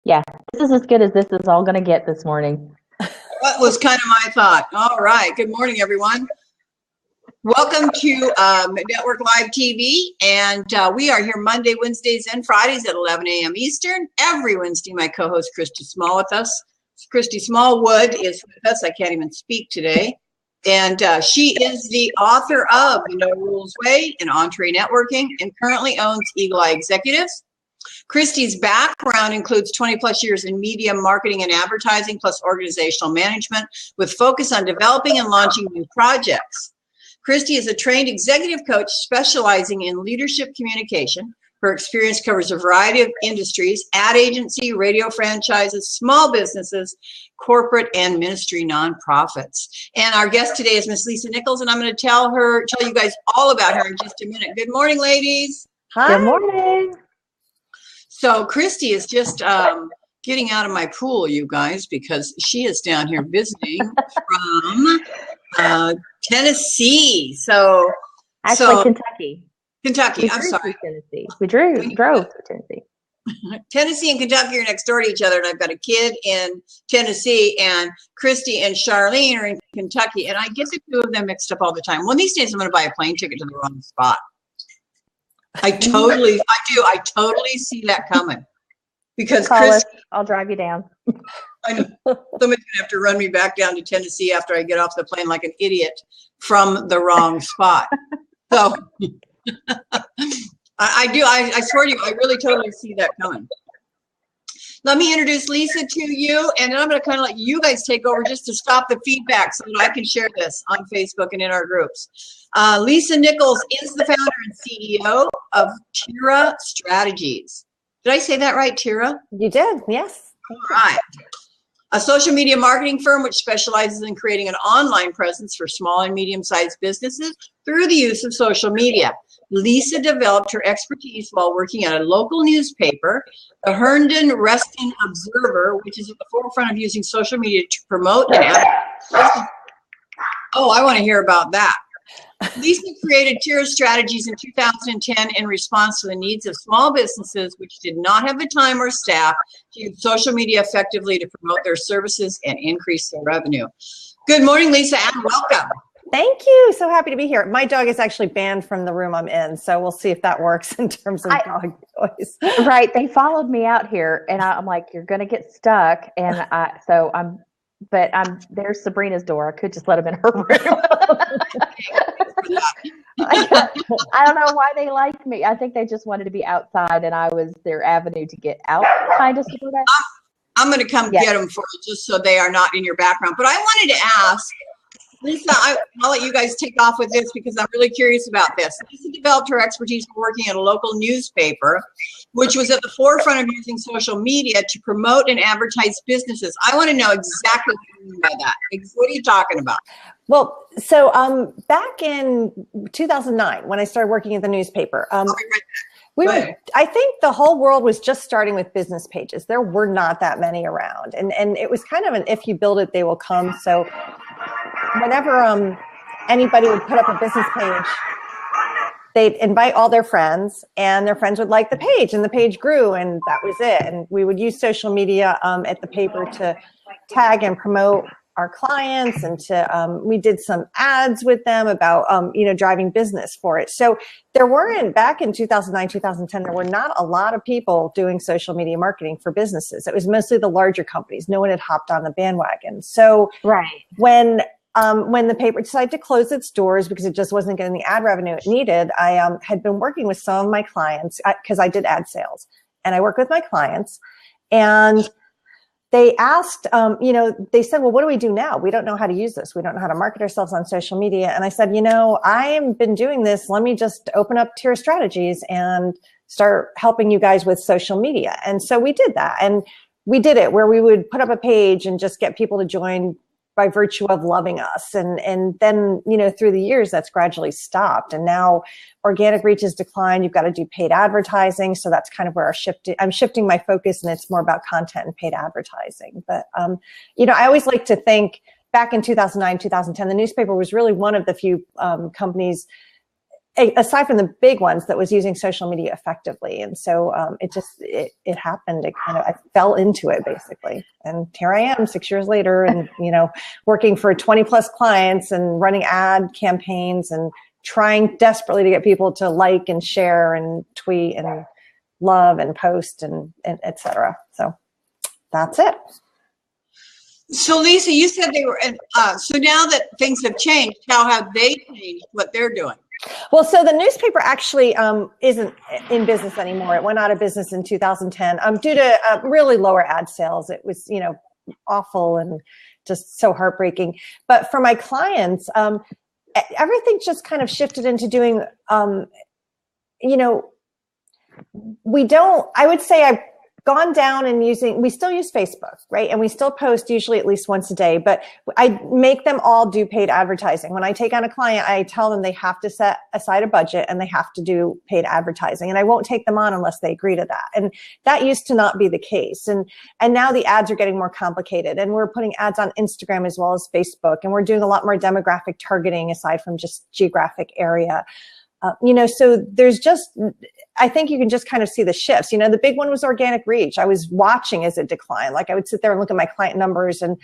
Yeah, this is as good as this is all going to get this morning. That was kind of my thought. All right. Good morning, everyone. Welcome to Network Live TV. And we are here Monday, Wednesdays, and Fridays at 11 a.m. Eastern. Every Wednesday, my co-host Christy Small with us. Christy Smallwood is with us. I can't even speak today. And she is the author of The No Rules Way in Entree Networking and currently owns Eagle Eye Executives. Christy's background includes 20 plus years in media, marketing, and advertising, plus organizational management with focus on developing and launching new projects. Christy is a trained executive coach specializing in leadership communication. Her experience covers a variety of industries: ad agency, radio franchises, small businesses, corporate, and ministry nonprofits. And our guest today is Miss Lisa Nichols, and I'm going to tell you guys all about her in just a minute. Good morning, ladies. Hi. Good morning. So Christy is just getting out of my pool, you guys, because she is down here visiting from Tennessee. Actually, Kentucky. Kentucky, I'm sorry. Tennessee. We drove to Tennessee. Tennessee and Kentucky are next door to each other, and I've got a kid in Tennessee, and Christy and Charlene are in Kentucky, and I get the two of them mixed up all the time. One of these days, I'm going to buy a plane ticket to the wrong spot. I totally see that coming. Because I'll drive you down. I know somebody's going to have to run me back down to Tennessee after I get off the plane like an idiot from the wrong spot. So I swear to you, I really totally see that coming. Let me introduce Lisa to you, and then I'm going to kind of let you guys take over just to stop the feedback so that I can share this on Facebook and in our groups. Lisa Nichols is the founder and CEO of Tira Strategies. Did I say that right, Tira? You did, yes. All right. A social media marketing firm which specializes in creating an online presence for small and medium-sized businesses through the use of social media. Lisa developed her expertise while working at a local newspaper, the Herndon Reston Observer, which is at the forefront of using social media to promote and advertise. Oh, I want to hear about that. Lisa created Tira Strategies in 2010 in response to the needs of small businesses which did not have the time or staff to use social media effectively to promote their services and increase their revenue. Good morning, Lisa, and welcome. Thank you. So happy to be here. My dog is actually banned from the room I'm in, so we'll see if that works in terms of dog noise. Right. They followed me out here, and I'm like, you're going to get stuck. And there's Sabrina's door. I could just let them in her room. I don't know why they like me. I think they just wanted to be outside, and I was their avenue to get out, kind of. Sort of. I'm going to come get them for you just so they are not in your background. But I wanted to ask, Lisa, I'll let you guys take off with this because I'm really curious about this. Lisa developed her expertise working at a local newspaper, which was at the forefront of using social media to promote and advertise businesses. I want to know exactly what you mean by that. What are you talking about? Well, so back in 2009, when I started working at the newspaper, I think the whole world was just starting with business pages. There were not that many around. And it was kind of an if you build it, they will come. So whenever anybody would put up a business page, they'd invite all their friends, and their friends would like the page, and the page grew, and that was it. And we would use social media at the paper to tag and promote our clients, and we did some ads with them about driving business for it. So there weren't, back in 2009, 2010, there were not a lot of people doing social media marketing for businesses. It was mostly the larger companies. No one had hopped on the bandwagon. So when the paper decided to close its doors because it just wasn't getting the ad revenue it needed, I had been working with some of my clients because I did ad sales, and I work with my clients, and they asked, they said, well, what do we do now? We don't know how to use this. We don't know how to market ourselves on social media. And I said, I've been doing this. Let me just open up Tira Strategies and start helping you guys with social media. And so we did that. And we did it where we would put up a page and just get people to join by virtue of loving us. And then, through the years, that's gradually stopped. And now organic reach has declined. You've got to do paid advertising. So that's kind of where I'm shifting my focus, and it's more about content and paid advertising. But, I always like to think back in 2009, 2010, the newspaper was really one of the few companies aside from the big ones, that was using social media effectively. And so it happened. I fell into it basically. And here I am 6 years later and, working for 20 plus clients and running ad campaigns and trying desperately to get people to like and share and tweet and love and post and et cetera. So that's it. So Lisa, you said they were, so now that things have changed, how have they changed what they're doing? Well, so the newspaper actually isn't in business anymore. It went out of business in 2010 due to really lower ad sales. It was, awful and just so heartbreaking. But for my clients, everything just kind of shifted into doing, I would say I've gone down and we still use Facebook, right? And we still post usually at least once a day, but I make them all do paid advertising. When I take on a client, I tell them they have to set aside a budget and they have to do paid advertising. And I won't take them on unless they agree to that. And that used to not be the case. And now the ads are getting more complicated, and we're putting ads on Instagram as well as Facebook. And we're doing a lot more demographic targeting aside from just geographic area. So there's I think you can just kind of see the shifts. The big one was organic reach. I was watching as it declined. Like I would sit there and look at my client numbers and,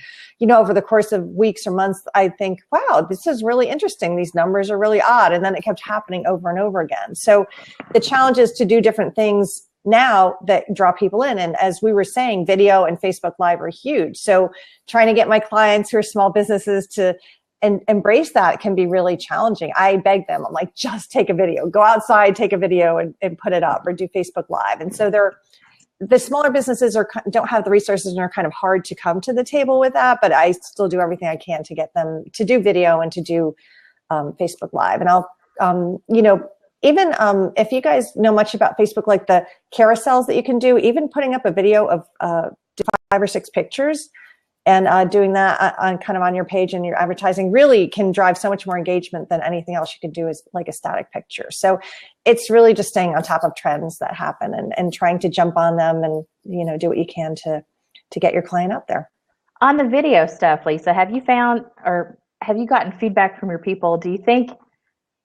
over the course of weeks or months, I'd think, wow, this is really interesting. These numbers are really odd. And then it kept happening over and over again. So the challenge is to do different things now that draw people in. And as we were saying, video and Facebook Live are huge. So trying to get my clients who are small businesses to and embrace that can be really challenging. I beg them. I'm like, just take a video, go outside, take a video and put it up, or do Facebook Live. And so the smaller businesses don't have the resources and are kind of hard to come to the table with that, but I still do everything I can to get them to do video and to do Facebook Live. And I'll, even if you guys know much about Facebook, like the carousels that you can do, even putting up a video of 5 or 6 pictures, and doing that on your page and your advertising really can drive so much more engagement than anything else you could do is like a static picture. So it's really just staying on top of trends that happen and trying to jump on them and, do what you can to get your client out there. On the video stuff, Lisa, have you found or have you gotten feedback from your people?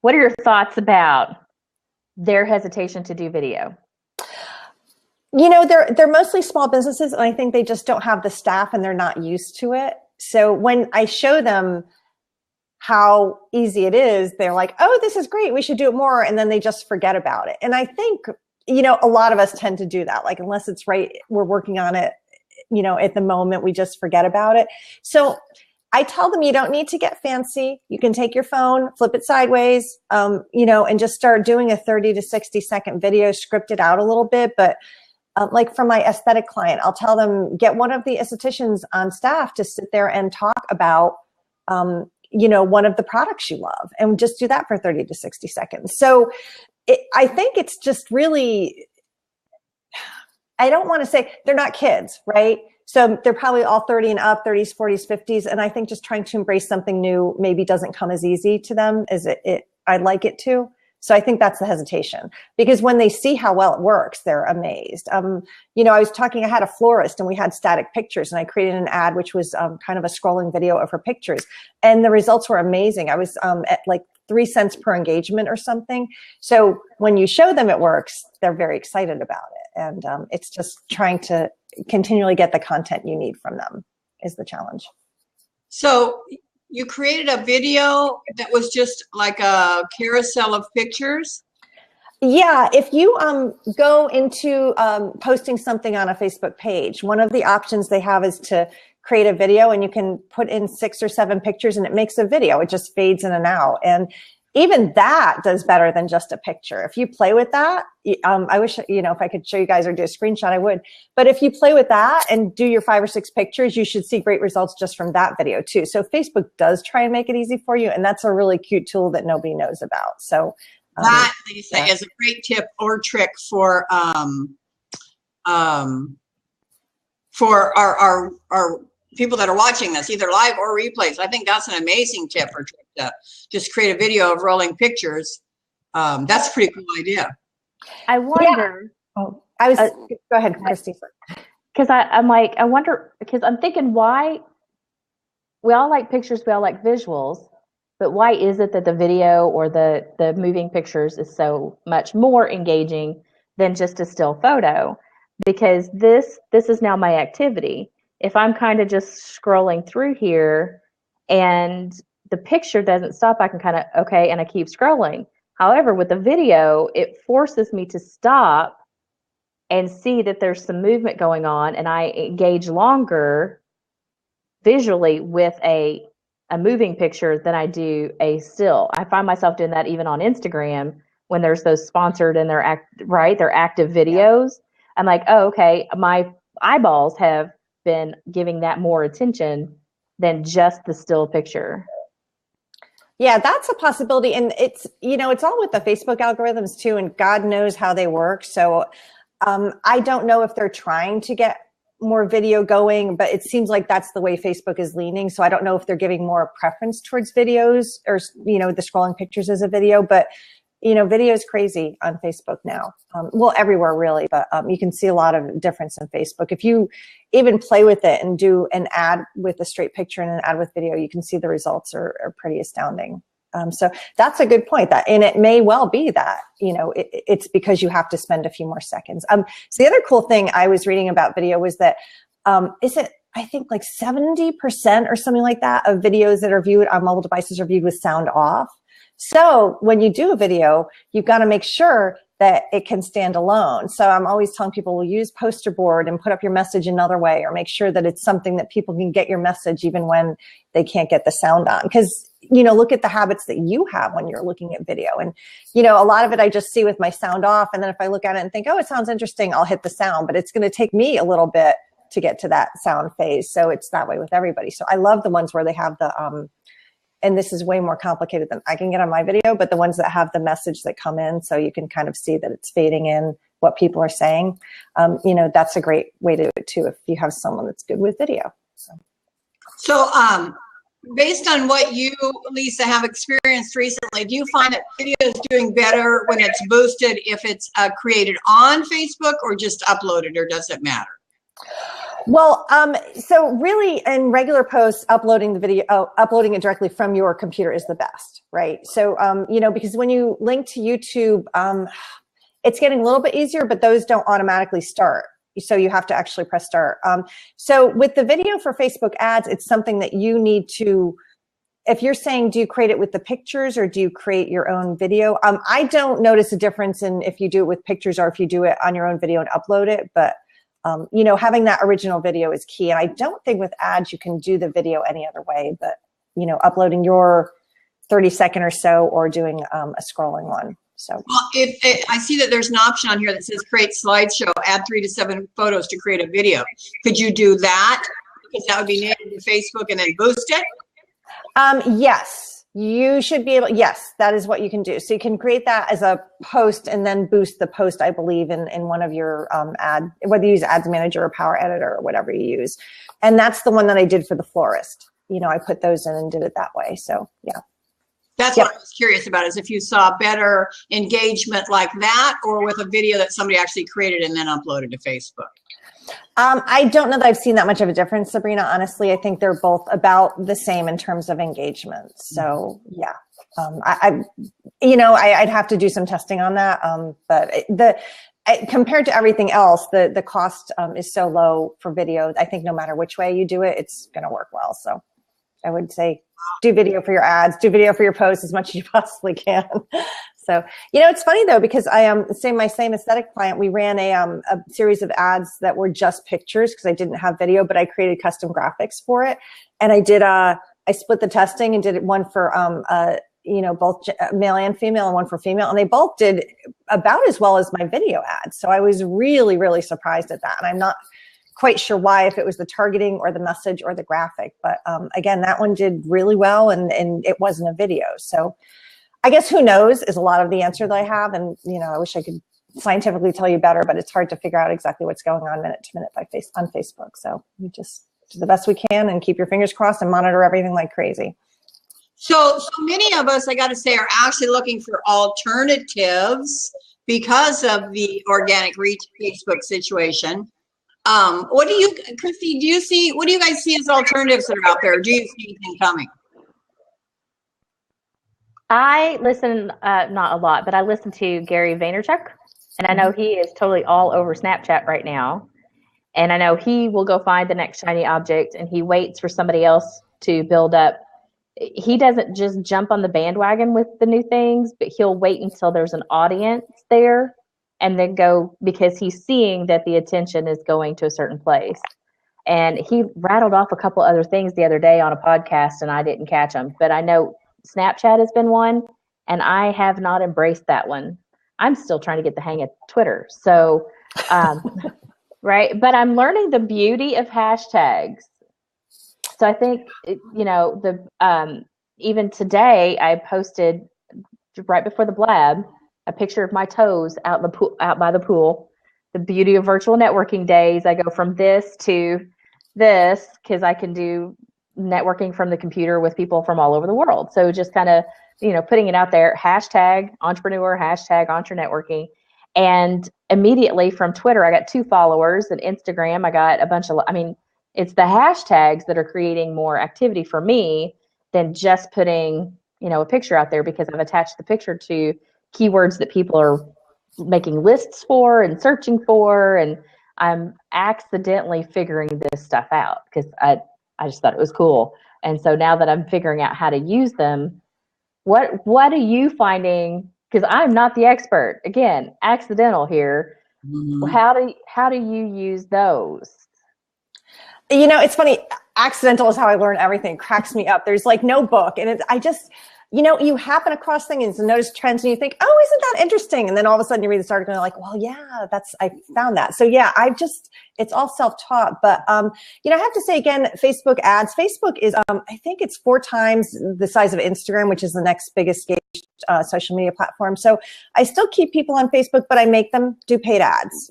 What are your thoughts about their hesitation to do video? They're mostly small businesses, and I think they just don't have the staff and they're not used to it. So when I show them how easy it is, they're like, oh, this is great, we should do it more. And then they just forget about it. And I think, a lot of us tend to do that. Like, unless it's right, we're working on it, at the moment, we just forget about it. So I tell them you don't need to get fancy. You can take your phone, flip it sideways, and just start doing a 30 to 60 second video, script it out a little bit. But like for my aesthetic client, I'll tell them, get one of the estheticians on staff to sit there and talk about, one of the products you love, and just do that for 30 to 60 seconds. So I think it's just really, I don't want to say they're not kids, right? So they're probably all 30 and up, 30s, 40s, 50s. And I think just trying to embrace something new maybe doesn't come as easy to them as I'd like it to. So I think that's the hesitation, because when they see how well it works, they're amazed. I had a florist and we had static pictures, and I created an ad, which was kind of a scrolling video of her pictures. And the results were amazing. I was at like 3 cents per engagement or something. So when you show them it works, they're very excited about it. And it's just trying to continually get the content you need from them is the challenge. So you created a video that was just like a carousel of pictures? Yeah, if you go into posting something on a Facebook page, one of the options they have is to create a video, and you can put in 6 or 7 pictures and it makes a video. It just fades in and out. And even that does better than just a picture. If you play with that, I wish, if I could show you guys or do a screenshot, I would. But if you play with that and do your 5 or 6 pictures, you should see great results just from that video too. So Facebook does try and make it easy for you. And that's a really cute tool that nobody knows about. So that, Lisa, is a great tip or trick for our people that are watching this, either live or replays. I think that's an amazing tip or trick to just create a video of rolling pictures. That's a pretty cool idea. I wonder. Yeah. Go ahead, Christy. Because I wonder, because I'm thinking why we all like pictures, we all like visuals, but why is it that the video or the moving pictures is so much more engaging than just a still photo? Because this is now my activity. If I'm kind of just scrolling through here and the picture doesn't stop, I can kind of, okay, and I keep scrolling. However, with the video, it forces me to stop and see that there's some movement going on, and I engage longer visually with a moving picture than I do a still. I find myself doing that even on Instagram when there's those sponsored and they're active videos. I'm like, oh, okay, my eyeballs have been giving that more attention than just the still picture. Yeah, that's a possibility. And it's, it's all with the Facebook algorithms too, and God knows how they work. So I don't know if they're trying to get more video going, but it seems like that's the way Facebook is leaning. So I don't know if they're giving more preference towards videos or, the scrolling pictures as a video, but video is crazy on Facebook now. Well, everywhere really, but you can see a lot of difference in Facebook. If you even play with it and do an ad with a straight picture and an ad with video, you can see the results are pretty astounding. So that's a good point. And it may well be that, it's because you have to spend a few more seconds. So the other cool thing I was reading about video was that, I think like 70% or something like that of videos that are viewed on mobile devices are viewed with sound off. So when you do a video, you've got to make sure that it can stand alone. So I'm always telling people, well, use poster board and put up your message another way, or make sure that it's something that people can get your message even when they can't get the sound on. Because, look at the habits that you have when you're looking at video. And, a lot of it I just see with my sound off. And then if I look at it and think, oh, it sounds interesting, I'll hit the sound. But it's going to take me a little bit to get to that sound phase. So it's that way with everybody. So I love the ones where they have the, and this is way more complicated than I can get on my video, but the ones that have the message that come in, so you can kind of see that it's fading in what people are saying. That's a great way to do it too, if you have someone that's good with video. So based on what you, Lisa, have experienced recently, do you find that video is doing better when it's boosted if it's created on Facebook or just uploaded, or does it matter? Well, so really in regular posts, uploading the video, uploading it directly from your computer is the best, right? So, because when you link to YouTube, it's getting a little bit easier, but those don't automatically start. So you have to actually press start. So with the video for Facebook ads, it's something that you need to, if you're saying, do you create it with the pictures or do you create your own video? I don't notice a difference in if you do it with pictures or if you do it on your own video and upload it, but having that original video is key. And I don't think with ads, you can do the video any other way, but, uploading your 30-second or so or doing a scrolling one. So, well, I see that there's an option on here that says create slideshow, add 3 to 7 photos to create a video. Could you do that? Because that would be native to Facebook and then boost it? Yes, you should be able. Yes, that is what you can do. So you can create that as a post and then boost the post, I believe, in one of your ad, whether you use Ads Manager or Power Editor or whatever you use. And that's the one that I did for the florist. I put those in and did it that way. So yeah. That's what I was curious about, is if you saw better engagement like that or with a video that somebody actually created and then uploaded to Facebook. I don't know that I've seen that much of a difference, Sabrina. Honestly, I think they're both about the same in terms of engagement. So yeah, I'd have to do some testing on that. But compared to everything else, the cost is so low for video. I think no matter which way you do it, it's going to work well. So I would say do video for your ads, do video for your posts as much as you possibly can. So, it's funny though, because my same aesthetic client, we ran a series of ads that were just pictures because I didn't have video, but I created custom graphics for it. And I did, I split the testing and did one for, both male and female and one for female. And they both did about as well as my video ads. So I was really, really surprised at that. And I'm not quite sure why, if it was the targeting or the message or the graphic, but again, that one did really well and it wasn't a video. So I guess who knows is a lot of the answer that I have. And, I wish I could scientifically tell you better, but it's hard to figure out exactly what's going on minute to minute on Facebook. So we just do the best we can and keep your fingers crossed and monitor everything like crazy. So many of us, I got to say, are actually looking for alternatives because of the organic reach Facebook situation. What do you, Christy, what do you guys see as alternatives that are out there? Do you see anything coming? I listen, not a lot, but I listen to Gary Vaynerchuk, and I know he is totally all over Snapchat right now. And I know he will go find the next shiny object, and he waits for somebody else to build up. He doesn't just jump on the bandwagon with the new things, but he'll wait until there's an audience there and then go, because he's seeing that the attention is going to a certain place. And he rattled off a couple other things the other day on a podcast, and I didn't catch them. But I know Snapchat has been one, and I have not embraced that one. I'm still trying to get the hang of Twitter. So, right. But I'm learning the beauty of hashtags. So I think, even today I posted right before the blab a picture of my toes out in the pool, out by the pool. The beauty of virtual networking days. I go from this to this because I can do networking from the computer with people from all over the world. So just kind of, putting it out there, hashtag entrepreneur, hashtag entre networking. And immediately from Twitter, I got 2 followers, and Instagram, I got a bunch of, it's the hashtags that are creating more activity for me than just putting, a picture out there, because I've attached the picture to keywords that people are making lists for and searching for. And I'm accidentally figuring this stuff out because I just thought it was cool. And so now that I'm figuring out how to use them, what are you finding? Because I'm not the expert. Again, accidental here. Mm-hmm. How do you use those? It's funny. Accidental is how I learn everything. It cracks me up. There's like no book. And you happen across things and notice trends and you think, oh, isn't that interesting? And then all of a sudden you read this article and you're like, well, yeah, I found that. So yeah, it's all self-taught. But, I have to say again, Facebook ads, Facebook is, I think it's 4 times the size of Instagram, which is the next biggest social media platform. So I still keep people on Facebook, but I make them do paid ads.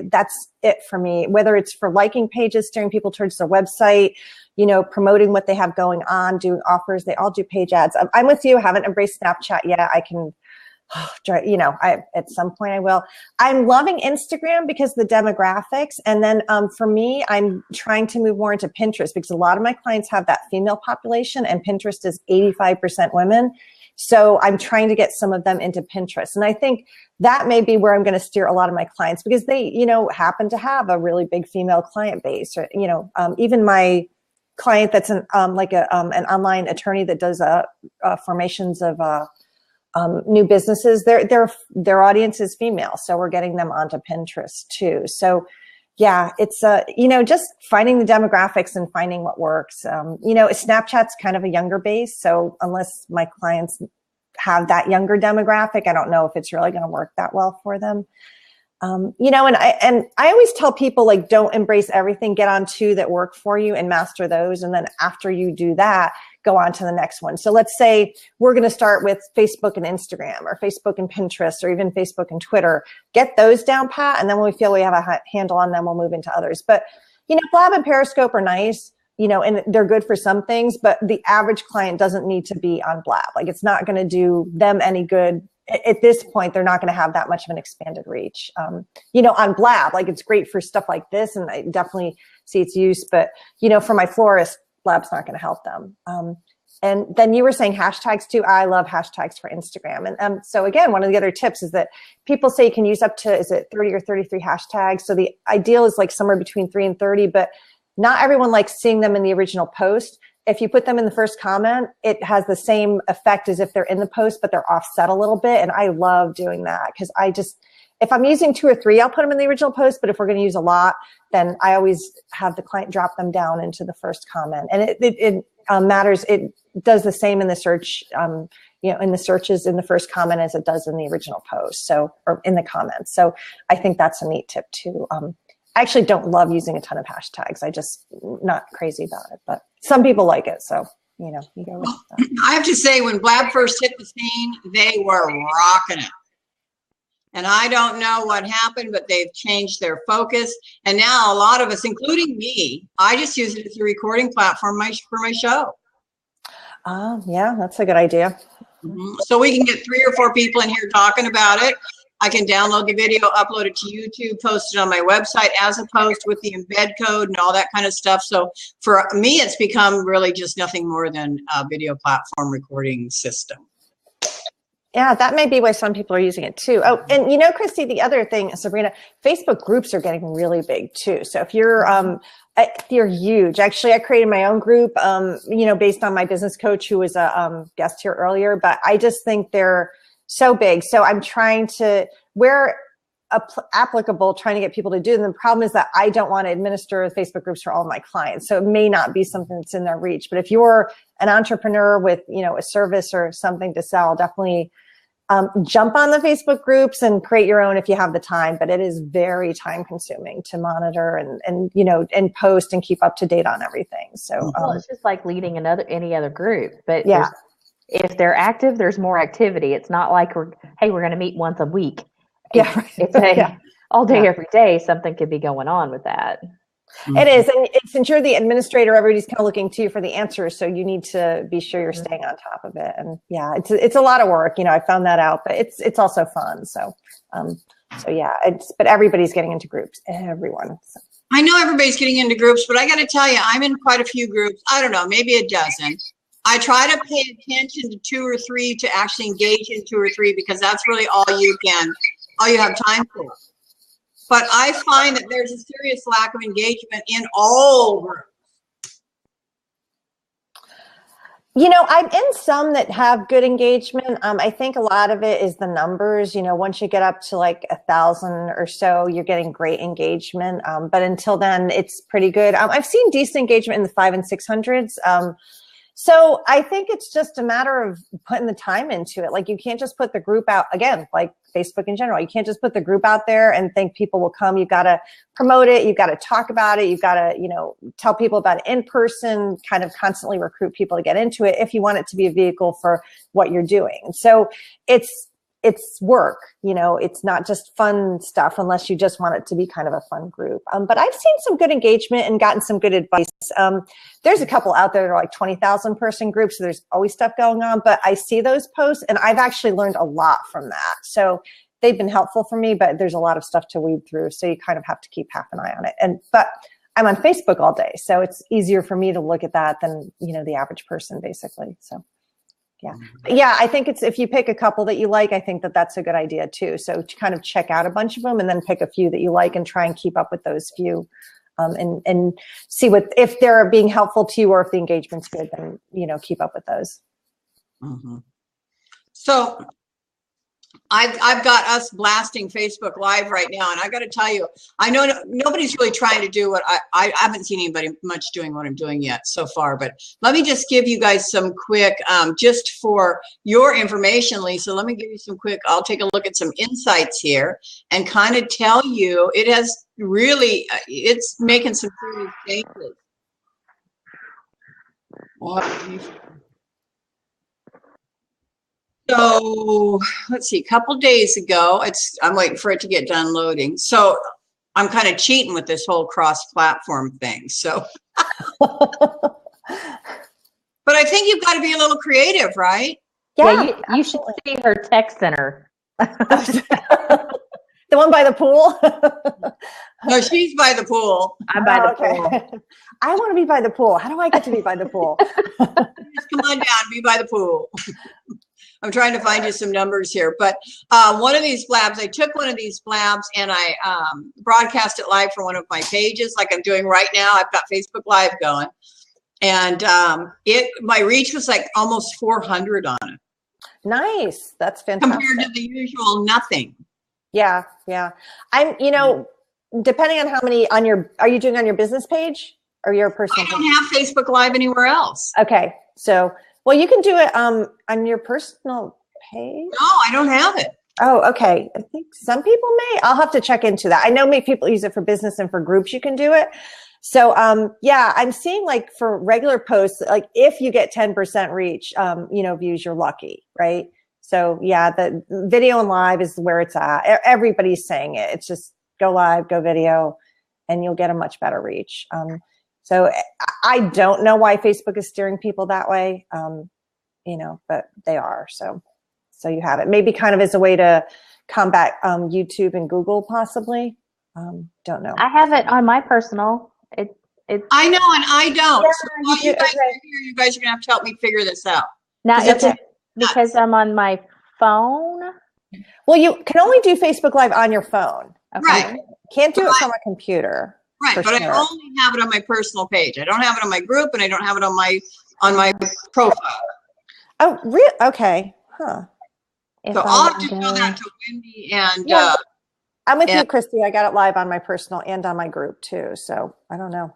That's it for me, whether it's for liking pages, steering people towards their website, promoting what they have going on, doing offers. They all do page ads. I'm with you. I haven't embraced Snapchat yet. I can, at some point I will. I'm loving Instagram because of the demographics. And then for me, I'm trying to move more into Pinterest because a lot of my clients have that female population and Pinterest is 85% women. So I'm trying to get some of them into Pinterest. And I think that may be where I'm going to steer a lot of my clients because they, happen to have a really big female client base. Or, even my client that's an online attorney that does formations of new businesses, their audience is female. So we're getting them onto Pinterest too. So yeah, it's, just finding the demographics and finding what works. Snapchat's kind of a younger base. So unless my clients have that younger demographic, I don't know if it's really going to work that well for them. And I always tell people, like, don't embrace everything, get on 2 that work for you and master those. And then after you do that, go on to the next one. So let's say we're going to start with Facebook and Instagram or Facebook and Pinterest or even Facebook and Twitter, get those down pat. And then when we feel we have a handle on them, we'll move into others. But, Blab and Periscope are nice, and they're good for some things, but the average client doesn't need to be on Blab. Like, it's not going to do them any good. At this point, they're not going to have that much of an expanded reach. On Blab, like, it's great for stuff like this, and I definitely see its use. But, for my florist, Blab's not going to help them. And then you were saying hashtags too. I love hashtags for Instagram. And so again, one of the other tips is that people say you can use up to, is it 30 or 33 hashtags? So the ideal is like somewhere between 3 and 30, but not everyone likes seeing them in the original post. If you put them in the first comment, it has the same effect as if they're in the post, but they're offset a little bit. And I love doing that because if I'm using 2 or 3, I'll put them in the original post. But if we're going to use a lot, then I always have the client drop them down into the first comment. And it matters. It does the same in the search, in the searches in the first comment as it does in the original post. So, or in the comments. So I think that's a neat tip too. I actually don't love using a ton of hashtags. I just not crazy about it, but some people like it. So, you go with that. I have to say, when Blab first hit the scene, they were rocking it. And I don't know what happened, but they've changed their focus. And now a lot of us, including me, I just use it as a recording platform for my show. Yeah, that's a good idea. Mm-hmm. So we can get 3 or 4 people in here talking about it. I can download the video, upload it to YouTube, post it on my website as a post with the embed code and all that kind of stuff. So for me, it's become really just nothing more than a video platform recording system. Yeah, that may be why some people are using it too. Oh, and you know, Christy, the other thing, Sabrina, Facebook groups are getting really big too. So if you're huge. Actually, I created my own group, you know, based on my business coach who was a guest here earlier, but I just think they're so big. So I'm trying to, where applicable, trying to get people to do them. The problem is that I don't want to administer Facebook groups for all my clients. So it may not be something that's in their reach, but if you're an entrepreneur with, you know, a service or something to sell, definitely jump on the Facebook groups and create your own if you have the time, but it is very time consuming to monitor and you know, and post and keep up to date on everything. So well, it's just like leading any other group, but yeah, if they're active, there's more activity. It's not like we're going to meet once a week. yeah, It's a yeah. all day, Yeah. every day, something could be going on with that. It is. And since you're the administrator, everybody's kind of looking to you for the answers. So you need to be sure you're staying on top of it. And yeah, it's a lot of work. You know, I found that out, but it's also fun. So, so yeah, but everybody's getting into groups, everyone. So. I know everybody's getting into groups, but I got to tell you, I'm in quite a few groups. I don't know, maybe a dozen. I try to pay attention to 2 or 3 to actually engage in 2 or 3 because that's really all you have time for. But I find that there's a serious lack of engagement in all groups. You know, I'm in some that have good engagement. I think a lot of it is the numbers. You know, once you get up to like 1,000 or so, you're getting great engagement. But until then, it's pretty good. I've seen decent engagement in the 500s and 600s. So I think it's just a matter of putting the time into it. Like you can't just put the group out, again, like Facebook in general. You can't just put the group out there and think people will come. You've got to promote it. You've got to talk about it. You've got to, you know, tell people about it in person, kind of constantly recruit people to get into it if you want it to be a vehicle for what you're doing. And so it's work, you know, it's not just fun stuff unless you just want it to be kind of a fun group. But I've seen some good engagement and gotten some good advice. There's a couple out there that are like 20,000 person groups. So there's always stuff going on, but I see those posts and I've actually learned a lot from that. So they've been helpful for me, but there's a lot of stuff to weed through. So you kind of have to keep half an eye on it. But I'm on Facebook all day. So it's easier for me to look at that than, you know, the average person basically. So. Yeah. Yeah. I think if you pick a couple that you like, I think that's a good idea too. So to kind of check out a bunch of them and then pick a few that you like and try and keep up with those few, and see if they're being helpful to you or if the engagement's good, then, you know, keep up with those. Mm-hmm. So I've got us blasting Facebook Live right now, and I got to tell you, I know nobody's really trying to do what I haven't seen anybody much doing what I'm doing yet so far. But let me just give you guys some quick, just for your information, Lisa. Let me give you some quick. I'll take a look at some insights here and kind of tell you it has really, it's making some serious changes. So let's see, a couple days ago, I'm waiting for it to get done loading. So I'm kind of cheating with this whole cross-platform thing. So, but I think you've got to be a little creative, right? Yeah, you should see her tech center. The one by the pool? No, she's by the pool. I'm by the pool. I want to be by the pool. How do I get to be by the pool? Just come on down, be by the pool. I'm trying to find you some numbers here, but one of these blabs, I took one of these blabs and I broadcast it live for one of my pages, like I'm doing right now. I've got Facebook Live going, and my reach was like almost 400 on it. Nice, that's fantastic. Compared to the usual nothing. Yeah, yeah. You know, depending on how many are you doing on your business page or your personal page? I don't have Facebook Live anywhere else. Okay, so. Well, you can do it on your personal page. No, I don't have it. Oh, okay. I think some people may. I'll have to check into that. I know many people use it for business and for groups. You can do it. So, yeah, I'm seeing like for regular posts, like if you get 10% reach, you know, views, you're lucky, right? So, yeah, the video and live is where it's at. Everybody's saying it. It's just go live, go video, and you'll get a much better reach. So I don't know why Facebook is steering people that way, you know, but they are. So you have it. Maybe kind of as a way to combat YouTube and Google, possibly. Don't know. I have it on my personal. I know, and I don't. Yeah, so while you guys are here, you guys are gonna have to help me figure this out. Now it's because I'm on my phone. Well, you can only do Facebook Live on your phone. Okay. Right. Can't do it from a computer. Right, but sure. I only have it on my personal page. I don't have it on my group, and I don't have it on my profile. Oh, really? Okay. Huh. So I'll have to show that to Wendy and. Yeah. I'm with you, Christy. I got it live on my personal and on my group too. So I don't know.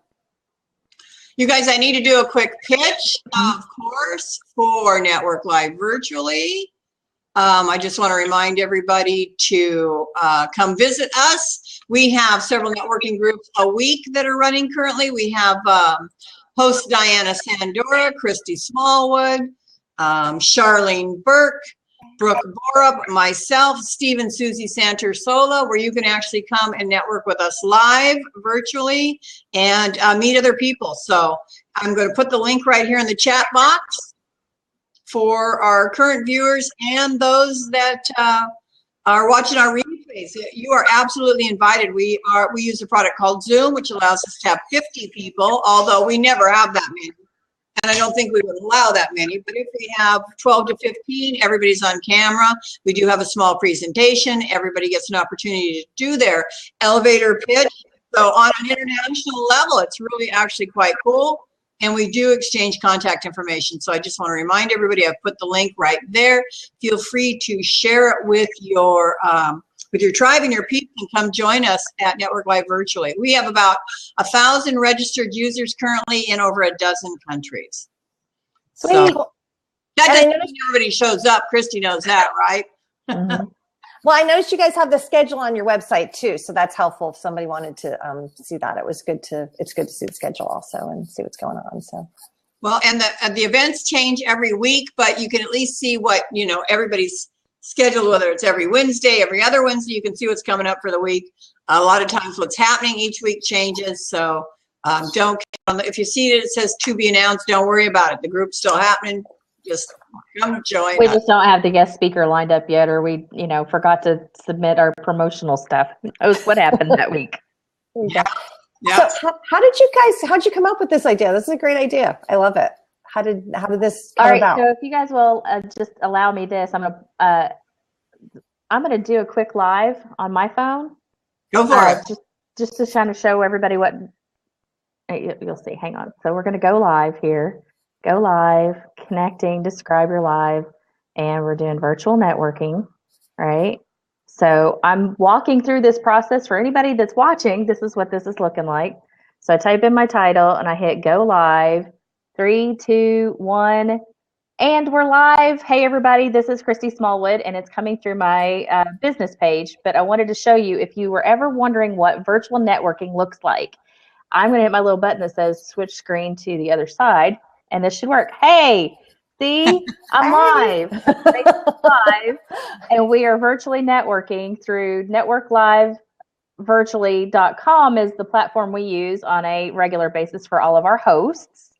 You guys, I need to do a quick pitch, of course, for Network Live Virtually. I just want to remind everybody to come visit us. We have several networking groups a week that are running currently. We have host Diana Sandora, Christy Smallwood, Charlene Burke, Brooke Borup, myself, Steve and Susie Santersola, where you can actually come and network with us live virtually and meet other people. So I'm going to put the link right here in the chat box for our current viewers and those that are watching our replays. You are absolutely invited. We use a product called Zoom, which allows us to have 50 people, although we never have that many. And I don't think we would allow that many, but if we have 12 to 15, everybody's on camera. We do have a small presentation. Everybody gets an opportunity to do their elevator pitch. So on an international level, it's really actually quite cool. And we do exchange contact information. So I just want to remind everybody, I've put the link right there. Feel free to share it with your tribe and your people, and come join us at Network Live Virtually. We have about 1,000 registered users currently in over a dozen countries. So that doesn't mean everybody shows up. Christy knows that, right? Mm-hmm. Well, I noticed you guys have the schedule on your website too, so that's helpful if somebody wanted to see that. It's good to see the schedule also and see what's going on. So, well, and the events change every week, but you can at least see what everybody's schedule, whether it's every Wednesday, every other Wednesday. You can see what's coming up for the week. A lot of times, what's happening each week changes. So, don't if you see it says to be announced, don't worry about it. The group's still happening. Just come join. We just don't have the guest speaker lined up yet, or we, forgot to submit our promotional stuff. Who knows what happened that week? Yeah. So how'd you come up with this idea? This is a great idea. I love it. How did this come about? So if you guys will just allow me this, I'm gonna do a quick live on my phone. Go for it. Just to kind of show everybody what you'll see. Hang on. So we're gonna go live here. Go live, connecting, describe your live, and we're doing virtual networking, right? So I'm walking through this process for anybody that's watching. This is what this is looking like. So I type in my title and I hit go live. 3, 2, 1, and we're live. Hey everybody, this is Christy Smallwood, and it's coming through my business page. But I wanted to show you, if you were ever wondering what virtual networking looks like, I'm going to hit my little button that says switch screen to the other side. And this should work. Hey, see, I'm live. Live. And we are virtually networking through networklivvirtually.com is the platform we use on a regular basis for all of our hosts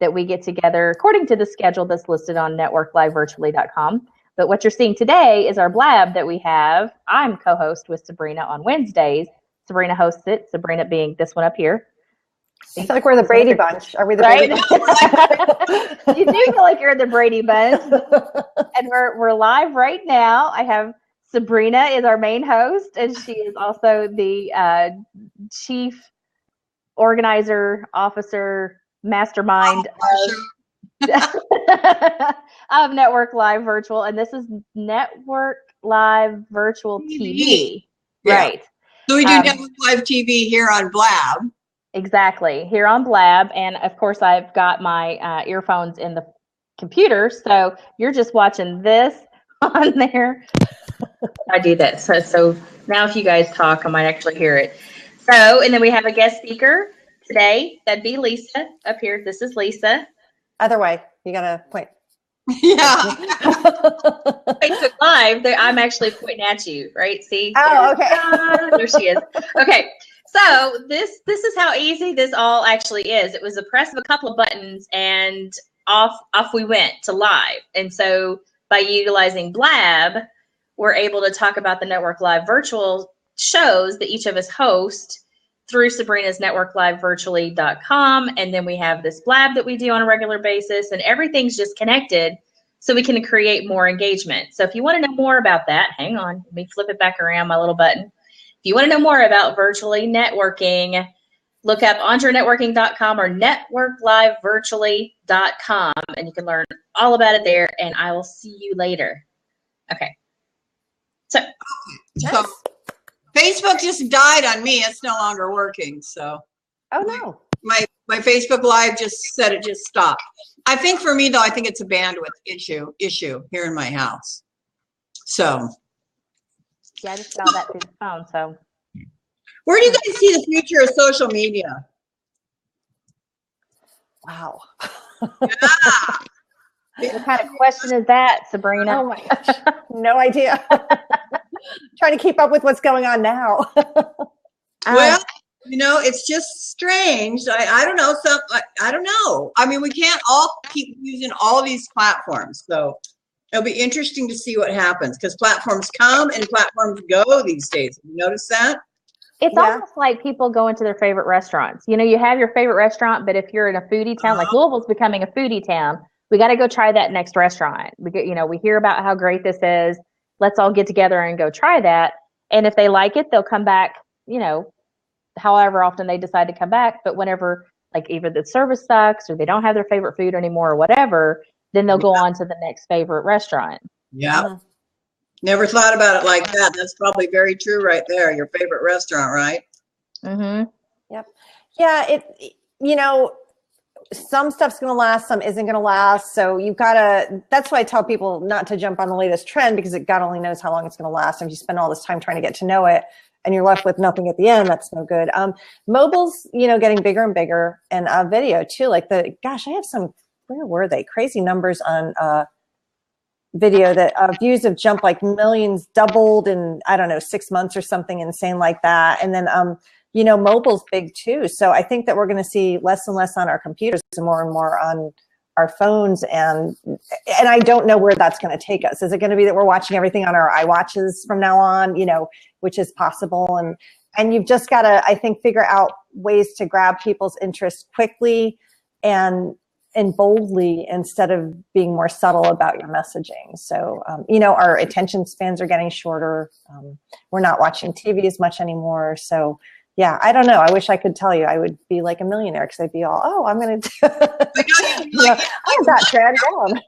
that we get together according to the schedule that's listed on networklivvirtually.com. But what you're seeing today is our blab that we have. I'm co-host with Sabrina on Wednesdays. Sabrina hosts it, Sabrina being this one up here. I feel like we're the Brady Bunch. Are we the Brady Bunch? You do feel like you're the Brady Bunch. And we're live right now. I have Sabrina is our main host, and she is also the chief organizer, officer, mastermind of Network Live Virtual. And this is Network Live Virtual TV. Yeah. Right. So we do Network Live TV here on Blab. Exactly, here on Blab, and of course I've got my earphones in the computer, so you're just watching this on there. I do this, so now if you guys talk, I might actually hear it. So, and then we have a guest speaker today. That'd be Lisa up here. This is Lisa. Other way, you gotta point. Yeah. Facebook Live, I'm actually pointing at you, right? See? Oh, okay. There she is. Okay. So this is how easy this all actually is. It was a press of a couple of buttons and off we went to live. And so by utilizing Blab, we're able to talk about the Network Live virtual shows that each of us host through Sabrina's networklivvirtually.com. And then we have this Blab that we do on a regular basis, and everything's just connected so we can create more engagement. So if you want to know more about that, hang on, let me flip it back around, my little button. If you want to know more about virtually networking, look up entrenetworking.com or networklivevirtually.com, and you can learn all about it there, and I will see you later. Okay. So Facebook just died on me. It's no longer working. So Oh no. my Facebook Live just said it just stopped. I think for me though, I think it's a bandwidth issue here in my house. So yeah, I just saw that through the phone. So where do you guys see the future of social media? Wow. what kind of question is that, Sabrina? Oh my gosh. No idea. Trying to keep up with what's going on now. Well, you know, it's just strange. I don't know. I don't know. I mean, we can't all keep using all these platforms. So it'll be interesting to see what happens because platforms come and platforms go these days. Have you noticed that? It's almost like people going to their favorite restaurants. You know, you have your favorite restaurant, but if you're in a foodie town, like Louisville's becoming a foodie town, we got to go try that next restaurant. We hear about how great this is. Let's all get together and go try that. And if they like it, they'll come back, however often they decide to come back. But whenever, like, either the service sucks or they don't have their favorite food anymore or whatever, then they'll go on to the next favorite restaurant. Yeah. Never thought about it like that. That's probably very true right there. Your favorite restaurant, right? Mm-hmm. Yep. Yeah. Some stuff's going to last, some isn't going to last. So you've got to, that's why I tell people not to jump on the latest trend because God only knows how long it's going to last. And if you spend all this time trying to get to know it and you're left with nothing at the end, that's no good. Mobile's, getting bigger and bigger, and video too. Like I have some, where were they? Crazy numbers on video that views have jumped like millions, doubled in, I don't know, 6 months or something insane like that. And then, mobile's big too. So I think that we're going to see less and less on our computers and more on our phones. And I don't know where that's going to take us. Is it going to be that we're watching everything on our iWatches from now on, which is possible. And you've just got to, I think, figure out ways to grab people's interest quickly and boldly instead of being more subtle about your messaging. So, our attention spans are getting shorter. We're not watching TV as much anymore. So, yeah, I don't know. I wish I could tell you I would be like a millionaire because I'd be all, I'm going to I got trend down.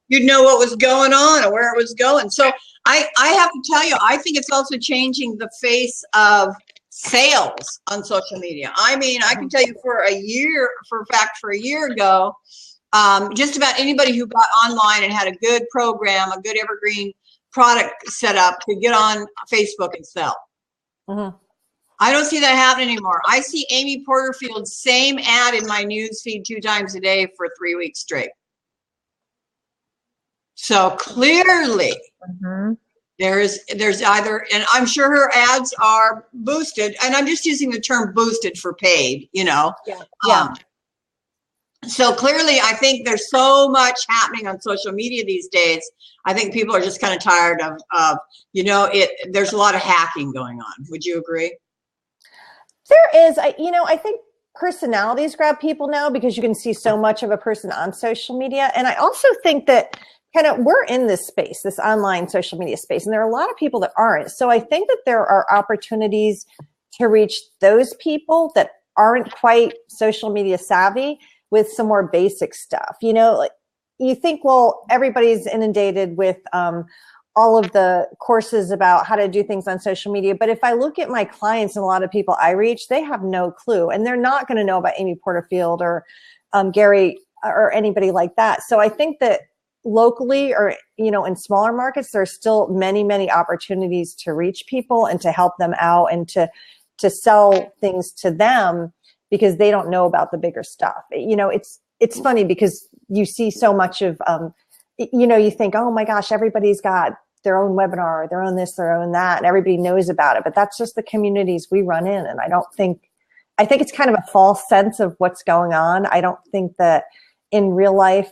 You'd know what was going on or where it was going. So I have to tell you, I think it's also changing the face of sales on social media. I mean, I can tell you for a year ago, just about anybody who got online and had a good program, a good evergreen product set up could get on Facebook and sell. Mm-hmm. I don't see that happening anymore. I see Amy Porterfield's same ad in my news feed 2 times a day for 3 weeks straight. So clearly, there's either, and I'm sure her ads are boosted, and I'm just using the term boosted for paid, Yeah. So clearly, I think there's so much happening on social media these days. I think people are just kind of tired of there's a lot of hacking going on. Would you agree? There is, I think personalities grab people now because you can see so much of a person on social media. And I also think that we're in this space, this online social media space, and there are a lot of people that aren't. So I think that there are opportunities to reach those people that aren't quite social media savvy with some more basic stuff. Like you think, well, everybody's inundated with all of the courses about how to do things on social media. But if I look at my clients and a lot of people I reach, they have no clue. And they're not going to know about Amy Porterfield or Gary or anybody like that. So I think that locally or, in smaller markets, there are still many, many opportunities to reach people and to help them out and to sell things to them because they don't know about the bigger stuff. It's funny because you see so much of, you think, oh my gosh, everybody's got their own webinar, their own this, their own that, and everybody knows about it. But that's just the communities we run in. And I think it's kind of a false sense of what's going on. I don't think that in real life,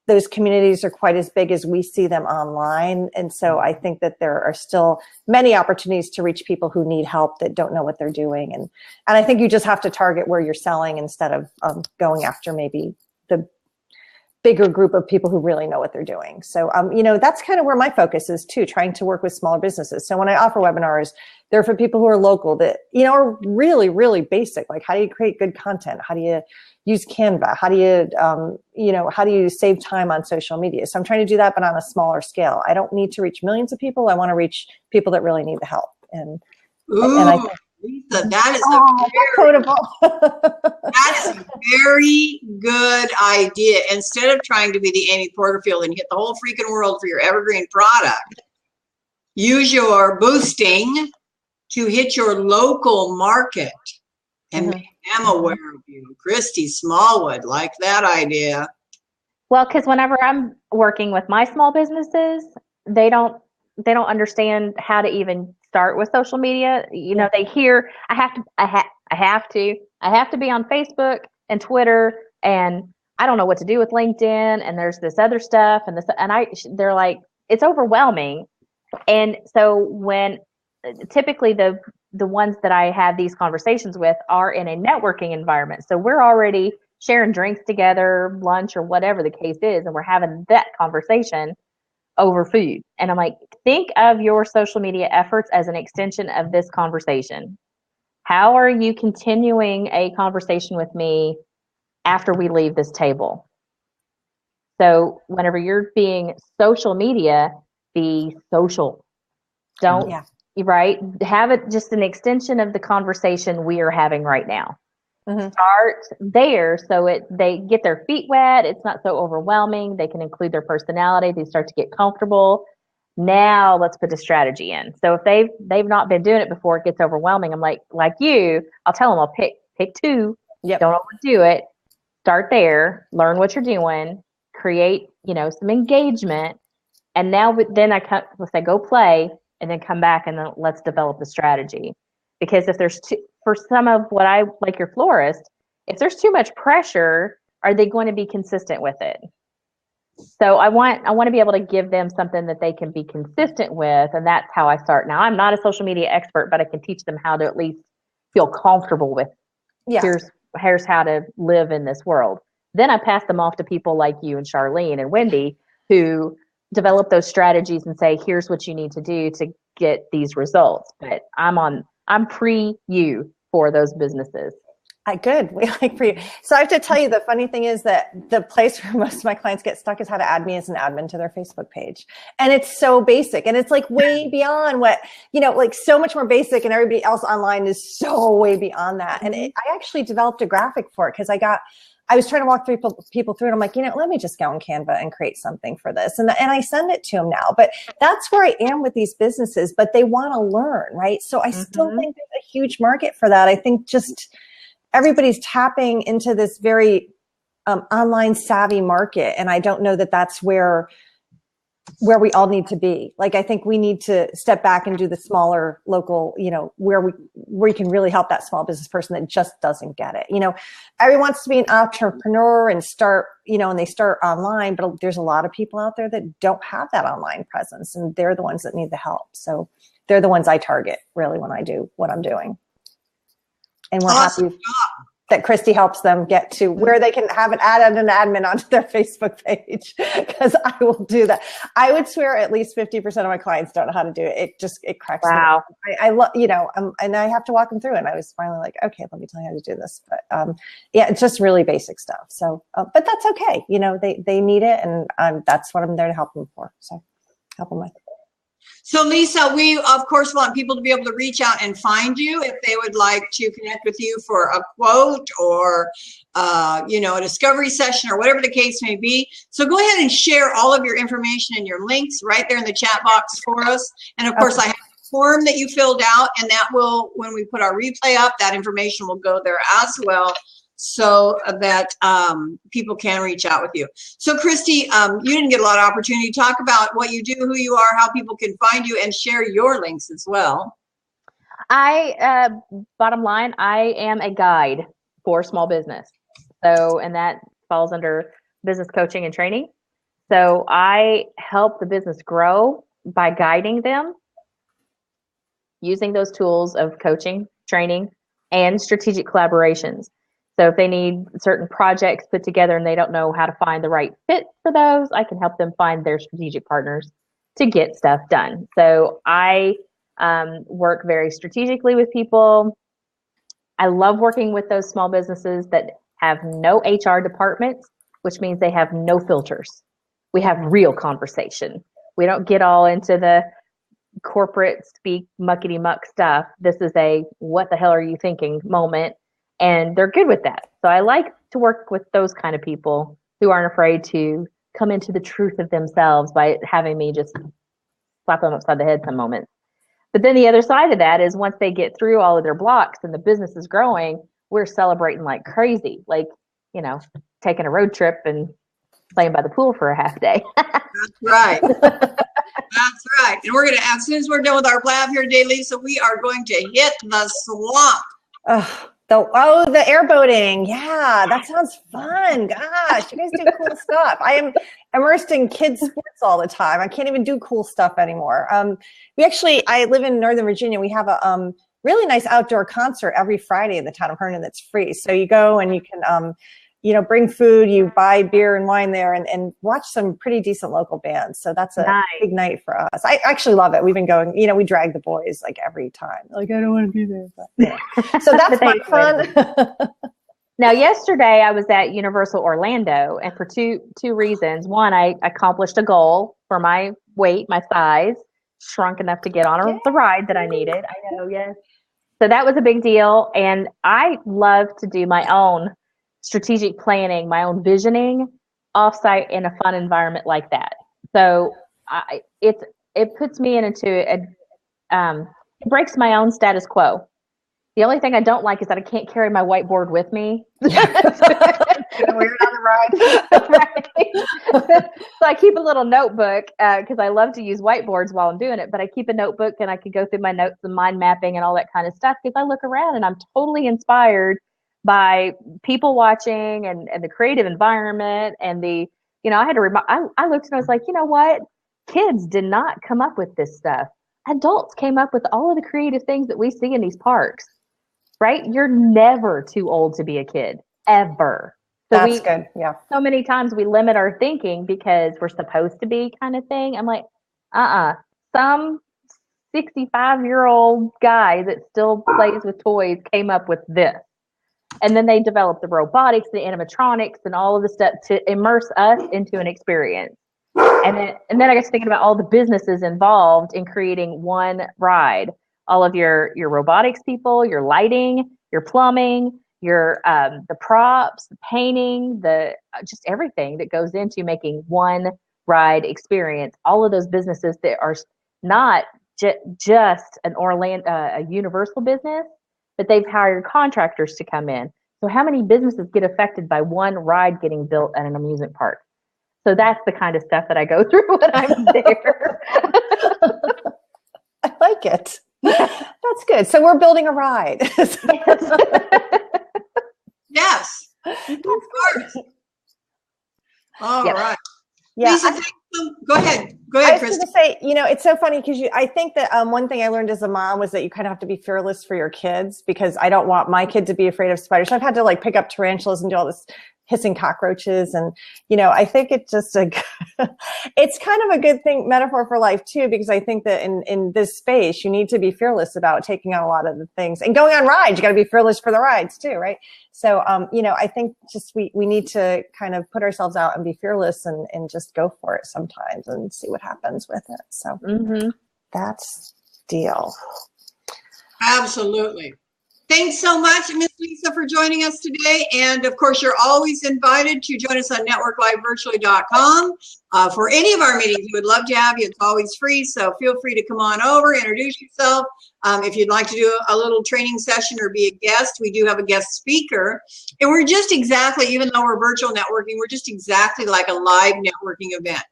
those communities are quite as big as we see them online. And so I think that there are still many opportunities to reach people who need help that don't know what they're doing. And I think you just have to target where you're selling instead of going after maybe bigger group of people who really know what they're doing. So, that's kind of where my focus is too, trying to work with smaller businesses. So when I offer webinars, they're for people who are local that, are really, really basic. Like, how do you create good content? How do you use Canva? How do you save time on social media? So I'm trying to do that, but on a smaller scale. I don't need to reach millions of people. I want to reach people that really need the help. And I think, Lisa, that is that is a very good idea. Instead of trying to be the Amy Porterfield and hit the whole freaking world for your evergreen product, use your boosting to hit your local market and make them aware of you. Christy Smallwood, like that idea. Well, because whenever I'm working with my small businesses, they don't understand how to even start with social media. They hear I have to be on Facebook and Twitter, and I don't know what to do with LinkedIn, and there's this other stuff and they're like, it's overwhelming. And so when typically the ones that I have these conversations with are in a networking environment. So we're already sharing drinks together, lunch, or whatever the case is, and we're having that conversation over food. And I'm like, think of your social media efforts as an extension of this conversation. How are you continuing a conversation with me after we leave this table? So whenever you're being social media, be social. Don't, right? Have it just an extension of the conversation we are having right now. Start there so they get their feet wet. It's not so overwhelming. They can include their personality. They start to get comfortable. Now let's put a strategy in. So if they've not been doing it before, it gets overwhelming. I'm like you, I'll tell them I'll pick two. Don't overdo it. Start there. Learn what you're doing. Create some engagement. And now then let's say go play, and then come back and then let's develop the strategy. Because if there's for some of what I like your florist, if there's too much pressure, are they going to be consistent with it? So I want to be able to give them something that they can be consistent with, and that's how I start. Now, I'm not a social media expert, but I can teach them how to at least feel comfortable with. Here's how to live in this world. Then I pass them off to people like you and Charlene and Wendy, who develop those strategies and say, here's what you need to do to get these results. But I'm pre you for those businesses. Good. We like for you. So I have to tell you, the funny thing is that the place where most of my clients get stuck is how to add me as an admin to their Facebook page. And it's so basic, and it's like way beyond what, like so much more basic, and everybody else online is so way beyond that. And I actually developed a graphic for it because I was trying to walk people through it. I'm like, let me just go on Canva and create something for this. And I send it to them now. But that's where I am with these businesses, but they want to learn, right? So I still think there's a huge market for that. I think just everybody's tapping into this very online savvy market. And I don't know that that's where we all need to be. Like, I think we need to step back and do the smaller local, where you can really help that small business person that just doesn't get it. Everyone wants to be an entrepreneur and start, and they start online, but there's a lot of people out there that don't have that online presence, and they're the ones that need the help. So they're the ones I target really when I do what I'm doing. And we're happy that Christy helps them get to where they can have an admin onto their Facebook page, because I will do that. I would swear at least 50% of my clients don't know how to do it. It cracks me up. I love, and I have to walk them through it. And I was finally like, okay, let me tell you how to do this. But it's just really basic stuff. So, but that's okay. They need it, and that's what I'm there to help them for. So help them with. So Lisa, we of course want people to be able to reach out and find you if they would like to connect with you for a quote or a discovery session or whatever the case may be. So go ahead and share all of your information and your links right there in the chat box for us. And of course, I have a form that you filled out, and that will, when we put our replay up, that information will go there as well, so that people can reach out with you. So Christy, you didn't get a lot of opportunity to talk about what you do, who you are, how people can find you, and share your links as well. Bottom line, I am a guide for small business. So, and that falls under business coaching and training. So I help the business grow by guiding them using those tools of coaching, training, and strategic collaborations. So if they need certain projects put together and they don't know how to find the right fit for those, I can help them find their strategic partners to get stuff done. So I work very strategically with people. I love working with those small businesses that have no HR departments, which means they have no filters. We have real conversation. We don't get all into the corporate speak muckety muck stuff. This is a what the hell are you thinking moment, and they're good with that. So I like to work with those kind of people who aren't afraid to come into the truth of themselves by having me just slap them upside the head some moments. But then the other side of that is once they get through all of their blocks and the business is growing, we're celebrating like crazy, like, you know, taking a road trip and playing by the pool for a half day. That's right. That's right. And we're going to, as soon as we're done with our blab here today, Lisa, we are going to hit the swamp. The airboating. Yeah, that sounds fun. Gosh, you guys do cool stuff. I am immersed in kids sports all the time. I can't even do cool stuff anymore. I live in Northern Virginia. We have a really nice outdoor concert every Friday in the town of Herndon that's free. So you go and you can, bring food, you buy beer and wine there and watch some pretty decent local bands. So that's a big night for us. I actually love it. We've been going, we drag the boys like every time. Like, I don't want to be there. But, yeah. So that's my fun. Now, yesterday I was at Universal Orlando, and for two reasons. One, I accomplished a goal for my weight, my size, shrunk enough to get on the ride that I needed. I know, yes. So that was a big deal. And I love to do my own strategic planning, my own visioning offsite in a fun environment like that. So it puts me it breaks my own status quo. The only thing I don't like is that I can't carry my whiteboard with me. Weird on the ride. Right. So I keep a little notebook because I love to use whiteboards while I'm doing it, but I keep a notebook and I can go through my notes and mind mapping and all that kind of stuff because I look around and I'm totally inspired by people watching and the creative environment and I had to I looked and I was like, you know what? Kids did not come up with this stuff. Adults came up with all of the creative things that we see in these parks, right? You're never too old to be a kid, ever. So that's good. Yeah. So many times we limit our thinking because we're supposed to be kind of thing. I'm like, some 65-year-old guy that still plays with toys came up with this. And then they developed the robotics, the animatronics, and all of the stuff to immerse us into an experience. And then I got to thinking about all the businesses involved in creating one ride. All of your robotics people, your lighting, your plumbing, your the props, the painting, just everything that goes into making one ride experience. All of those businesses that are not just a Universal business, but they've hired contractors to come in. So how many businesses get affected by one ride getting built at an amusement park? So that's the kind of stuff that I go through when I'm there. I like it. That's good. So we're building a ride. Yes. Of course. All right. Yeah. Lisa, go ahead. I was Christy. going to say, it's so funny because I think that one thing I learned as a mom was that you kind of have to be fearless for your kids because I don't want my kid to be afraid of spiders. So I've had to pick up tarantulas and do all this hissing cockroaches. And, I think it's just it's kind of a good metaphor for life too, because I think that in this space, you need to be fearless about taking on a lot of the things and going on rides. You got to be fearless for the rides too. Right. So, I think just we need to kind of put ourselves out and be fearless and just go for it sometimes and see what happens with it. So that's deal. Absolutely. Thanks so much, Miss Lisa, for joining us today. And of course, you're always invited to join us on networklivevirtually.com for any of our meetings. We would love to have you. It's always free. So feel free to come on over, introduce yourself. If you'd like to do a little training session or be a guest, we do have a guest speaker. And we're just exactly, even though we're virtual networking, we're just exactly like a live networking event.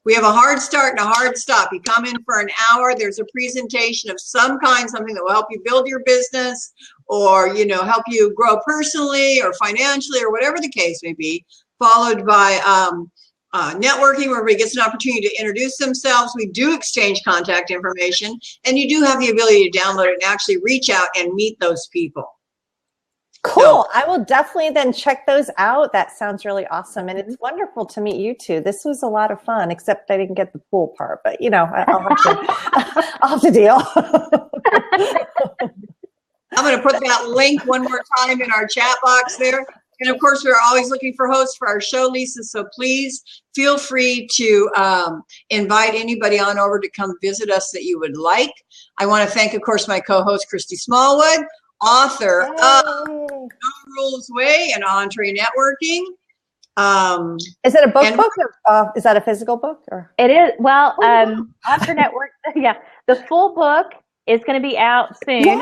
We have a hard start and a hard stop. You come in for an hour, there's a presentation of some kind, something that will help you build your business or, help you grow personally or financially or whatever the case may be, followed by networking where everybody gets an opportunity to introduce themselves. We do exchange contact information, and you do have the ability to download it and actually reach out and meet those people. Cool. So, I will definitely then check those out. That sounds really awesome. And it's wonderful to meet you two. This was a lot of fun, except I didn't get the pool part, but I'll have to, I'll have to deal. I'm going to put that link one more time in our chat box there. And of course, we're always looking for hosts for our show, Lisa. So please feel free to invite anybody on over to come visit us that you would like. I want to thank, of course, my co-host, Christy Smallwood, author of No Rules Way and Entree Networking. Is it a book or is that a physical book? Or? It is. Well, Entre Network, yeah. The full book is going to be out soon. Yay!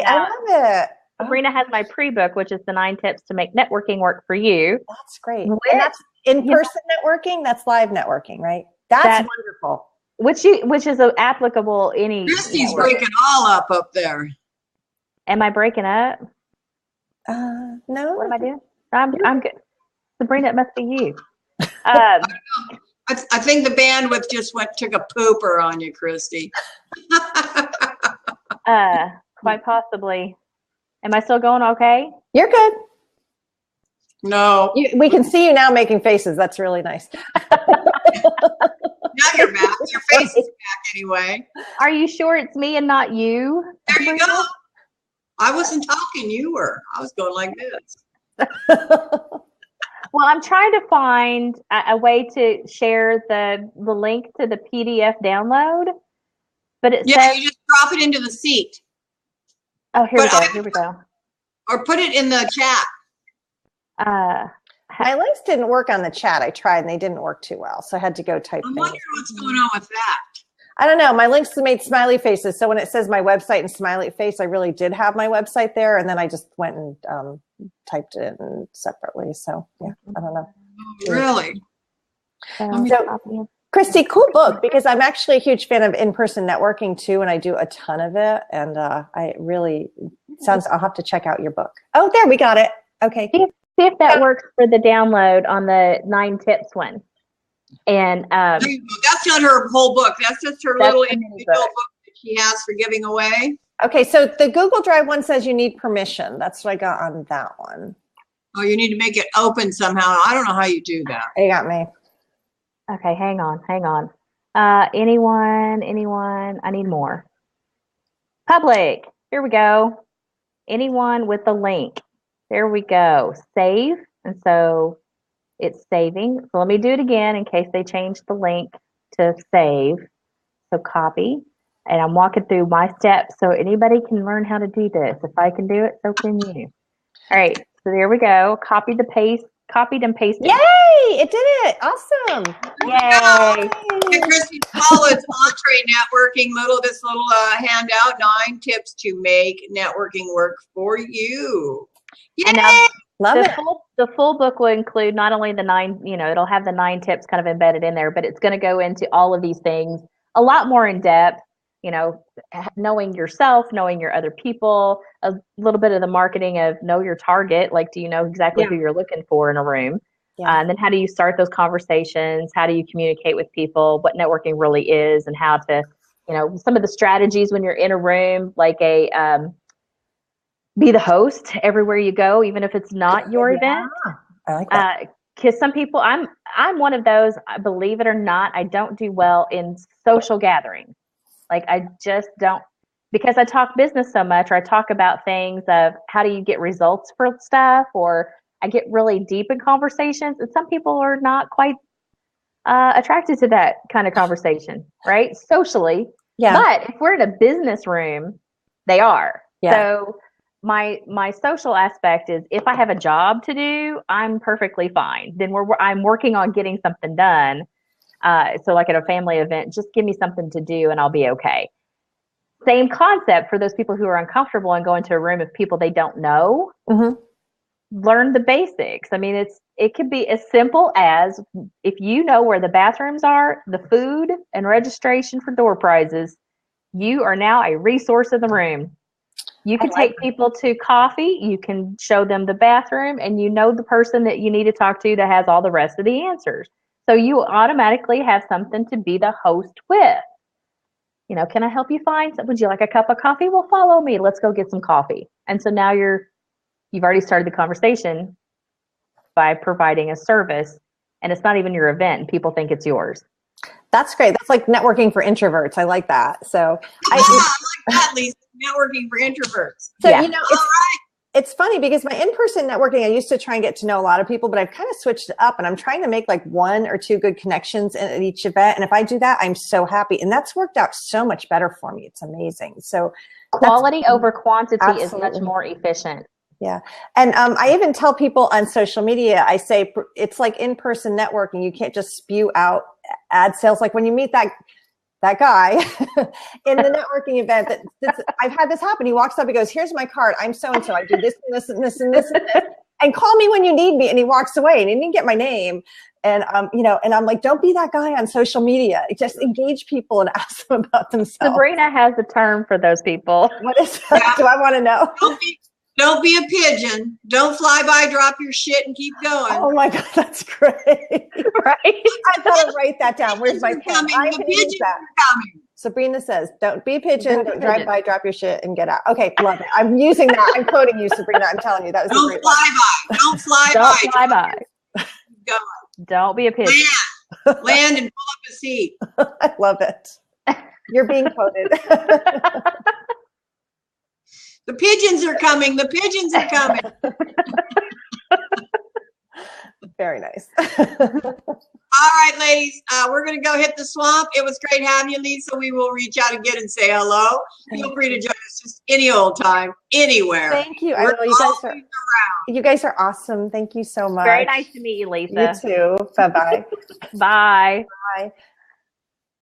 I love it. Sabrina has my pre-book, which is the 9 tips to make networking work for you. That's great. And that's in-person networking. That's live networking, right? That's wonderful. Which is applicable any. Christy's breaking all up there. Am I breaking up? No. What am I doing? I'm good. Sabrina, it must be you. I think the bandwidth just took a pooper on you, Christy. Quite possibly. Am I still going okay? You're good. No. We can see you now making faces. That's really nice. Now you're back. Your face is back anyway. Are you sure it's me and not you? There you go. I wasn't talking. You were. I was going like this. Well, I'm trying to find a way to share the link to the PDF download, but it says you just drop it into the seat. Oh, here we go. Or put it in the chat. My links didn't work on the chat. I tried and they didn't work too well, so I had to go type. I'm wondering what's going on with that. I don't know. My links made smiley faces, so when it says my website and smiley face, I really did have my website there, and then I just went and typed it in separately. So yeah, I don't know. Really? So, Christy, cool book, because I'm actually a huge fan of in-person networking too, and I do a ton of it. And I really I'll have to check out your book. Oh, there, we got it. Okay. See if that works for the download on the 9 tips one. And that's not her whole book. That's just her little individual book that she has for giving away. Okay, so the Google Drive one says you need permission. That's what I got on that one. Oh, you need to make it open somehow. I don't know how you do that. You got me. Okay, hang on. Anyone? I need more. Public. Here we go. Anyone with the link. There we go. Save. And so it's saving. So let me do it again in case they change the link to save. So copy. And I'm walking through my steps so anybody can learn how to do this. If I can do it, so can you. All right. So there we go. Copied and pasted. Yay! It did it. Awesome. Yay. And Christy Smallwood's Entree Networking, this little handout, 9 tips to make networking work for you. Yay! And Love it. The full book will include not only the 9, it'll have the 9 tips kind of embedded in there, but it's going to go into all of these things a lot more in depth, knowing yourself, knowing your other people, a little bit of the marketing of know your target. Like, do you know exactly who you're looking for in a room? Yeah. And then how do you start those conversations? How do you communicate with people? What networking really is, and how to, some of the strategies when you're in a room, like be the host everywhere you go, even if it's not your event. I like that. Because some people, I'm one of those, believe it or not, I don't do well in social gatherings. Like, I just don't, because I talk business so much, or I talk about things of how do you get results for stuff, or I get really deep in conversations, and some people are not quite attracted to that kind of conversation, right? Socially. Yeah. But if we're in a business room, they are. Yeah. So my social aspect is, if I have a job to do, I'm perfectly fine. Then I'm working on getting something done. So like at a family event, just give me something to do and I'll be okay. Same concept for those people who are uncomfortable and go into a room of people they don't know. Mm-hmm. Learn the basics. I mean, it could be as simple as, if you know where the bathrooms are, the food, and registration for door prizes, you are now a resource in the room. You can take people to coffee, you can show them the bathroom, and the person that you need to talk to that has all the rest of the answers. So you automatically have something to be the host with. Can I help you find? Would you like a cup of coffee? Well, follow me. Let's go get some coffee. And so now you're you've already started the conversation by providing a service, and it's not even your event, and people think it's yours. That's great. That's like networking for introverts. I like that. So I like that, Lisa. Networking for introverts. So, you know, it's funny because my in-person networking, I used to try and get to know a lot of people, but I've kind of switched it up, and I'm trying to make like 1 or 2 good connections at each event. And if I do that, I'm so happy. And that's worked out so much better for me. It's amazing. So quality over quantity absolutely is much more efficient. Yeah. And I even tell people on social media, I say it's like in-person networking. You can't just spew out ad sales. Like when you meet that guy in the networking event, I've had this happen. He walks up, he goes, here's my card. I'm so-and-so. I do this and this and this and this and this. And call me when you need me. And he walks away and he didn't get my name. And, you know, and I'm like, don't be that guy on social media. Just engage people and ask them about themselves. Sabrina has a term for those people. What is that? Do I want to know? Don't be a pigeon. Don't fly by, drop your shit, and keep going. Oh my God, that's great. Right? I gotta write that down. Where's my pen? The pigeons are coming. Sabrina says, don't be a pigeon, don't drive by, drop your shit, and get out. Okay, love it. I'm using that. I'm quoting you, Sabrina. I'm telling you. That was a great one. Don't fly Don't by. fly by. Go. Don't be a pigeon. Land and pull up a seat. I love it. You're being quoted. The pigeons are coming. The pigeons are coming. Very nice. All right, ladies, we're going to go hit the swamp. It was great having you, Lisa. We will reach out again and say hello. Feel free to join us just any old time, anywhere. Thank you. We're you guys are awesome. Thank you so much. Very nice to meet you, Lisa. You too. Bye-bye. Bye. Bye.